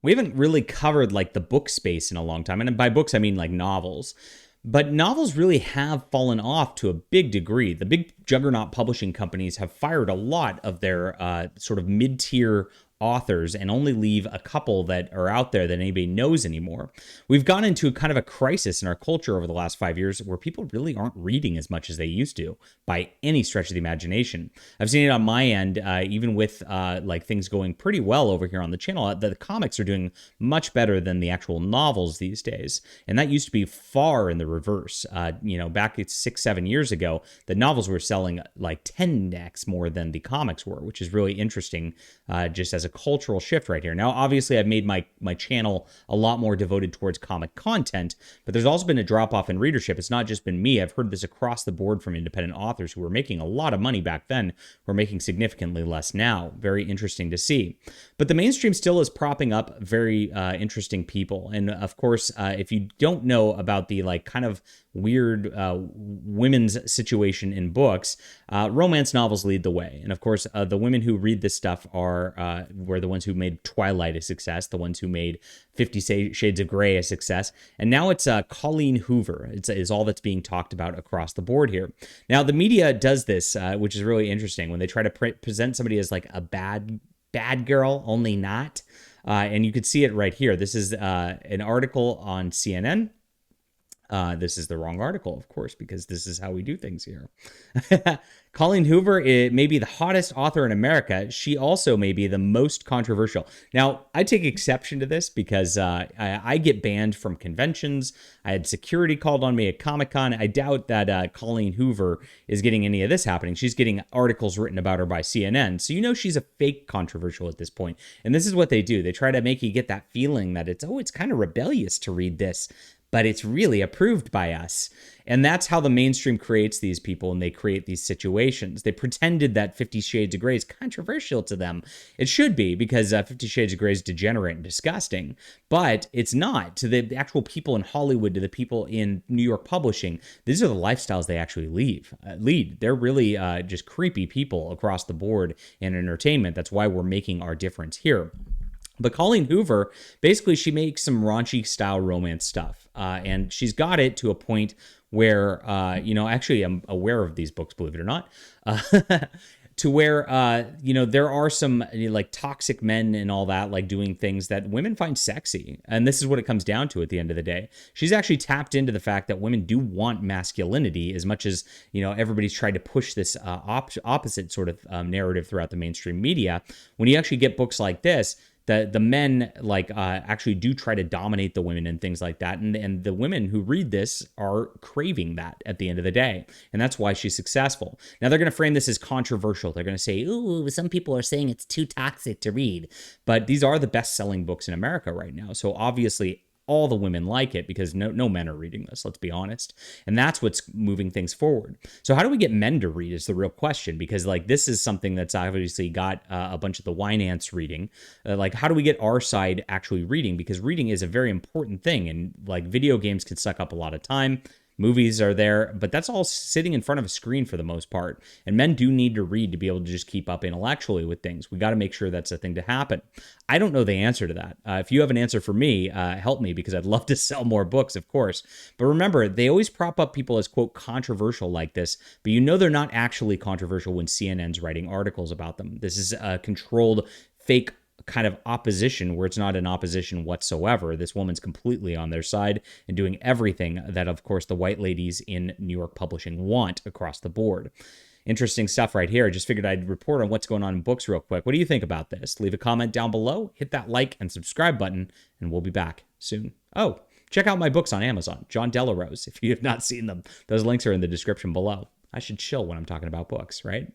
We haven't really covered like the book space in a long time. And by books, I mean like novels. But novels really have fallen off to a big degree. The big juggernaut publishing companies have fired a lot of their sort of mid tier authors and only leave a couple that are out there that anybody knows anymore. We've gone into kind of a crisis in our culture over the last 5 years where people really aren't reading as much as they used to by any stretch of the imagination. I've seen it on my end, even with like things going pretty well over here on the channel. The comics are doing much better than the actual novels these days. And that used to be far in the reverse. Back 6-7 years ago, the novels were selling like 10x more than the comics were, which is really interesting just as a cultural shift right here. Now, obviously, I've made my channel a lot more devoted towards comic content, but there's also been a drop off in readership. It's not just been me. I've heard this across the board from independent authors who were making a lot of money back then, who are making significantly less now. Very interesting to see. But the mainstream still is propping up very interesting people. And of course, if you don't know about the like kind of weird women's situation in books, romance novels lead the way. And of course, the women who read this stuff were the ones who made Twilight a success, the ones who made 50 Shades of Grey a success. And now it's Colleen Hoover is all that's being talked about across the board here. Now, the media does this, which is really interesting, when they try to present somebody as like a bad girl, only not. And you could see it right here. This is an article on CNN. This is the wrong article, of course, because this is how we do things here. Colleen Hoover may be the hottest author in America. She also may be the most controversial. Now, I take exception to this because I get banned from conventions. I had security called on me at Comic-Con. I doubt that Colleen Hoover is getting any of this happening. She's getting articles written about her by CNN. So you know she's a fake controversial at this point. And this is what they do. They try to make you get that feeling that it's kind of rebellious to read this, but it's really approved by us. And that's how the mainstream creates these people, and they create these situations. They pretended that 50 Shades of Grey is controversial to them. It should be, because 50 Shades of Grey is degenerate and disgusting, but it's not. To the actual people in Hollywood, to the people in New York publishing, these are the lifestyles they actually lead. They're really just creepy people across the board in entertainment. That's why we're making our difference here. But Colleen Hoover, basically, she makes some raunchy style romance stuff. And she's got it to a point where, actually I'm aware of these books, believe it or not, to where, there are some like toxic men and all that, like doing things that women find sexy. And this is what it comes down to at the end of the day. She's actually tapped into the fact that women do want masculinity as much as, everybody's tried to push this opposite sort of narrative throughout the mainstream media. When you actually get books like this, the men actually do try to dominate the women and things like that. And the women who read this are craving that at the end of the day. And that's why she's successful. Now, they're going to frame this as controversial. They're going to say, ooh, some people are saying it's too toxic to read. But these are the best-selling books in America right now. So obviously, all the women like it because no men are reading this, let's be honest. And that's what's moving things forward. So how do we get men to read is the real question, because this is something that's obviously got a bunch of the wine ants reading. How do we get our side actually reading? Because reading is a very important thing, and video games can suck up a lot of time. Movies are there, but that's all sitting in front of a screen for the most part. And men do need to read to be able to just keep up intellectually with things. We got to make sure that's a thing to happen. I don't know the answer to that. If you have an answer for me, help me, because I'd love to sell more books, of course. But remember, they always prop up people as, quote, controversial like this, but they're not actually controversial when CNN's writing articles about them. This is a controlled, fake kind of opposition where it's not an opposition whatsoever. This woman's completely on their side and doing everything that, of course, the white ladies in New York publishing want across the board. Interesting stuff right here. I just figured I'd report on what's going on in books real quick. What do you think about this? Leave a comment down below, hit that like and subscribe button, and we'll be back soon. Oh, check out my books on Amazon, John Delarose, if you have not seen them. Those links are in the description below. I should chill when I'm talking about books, right?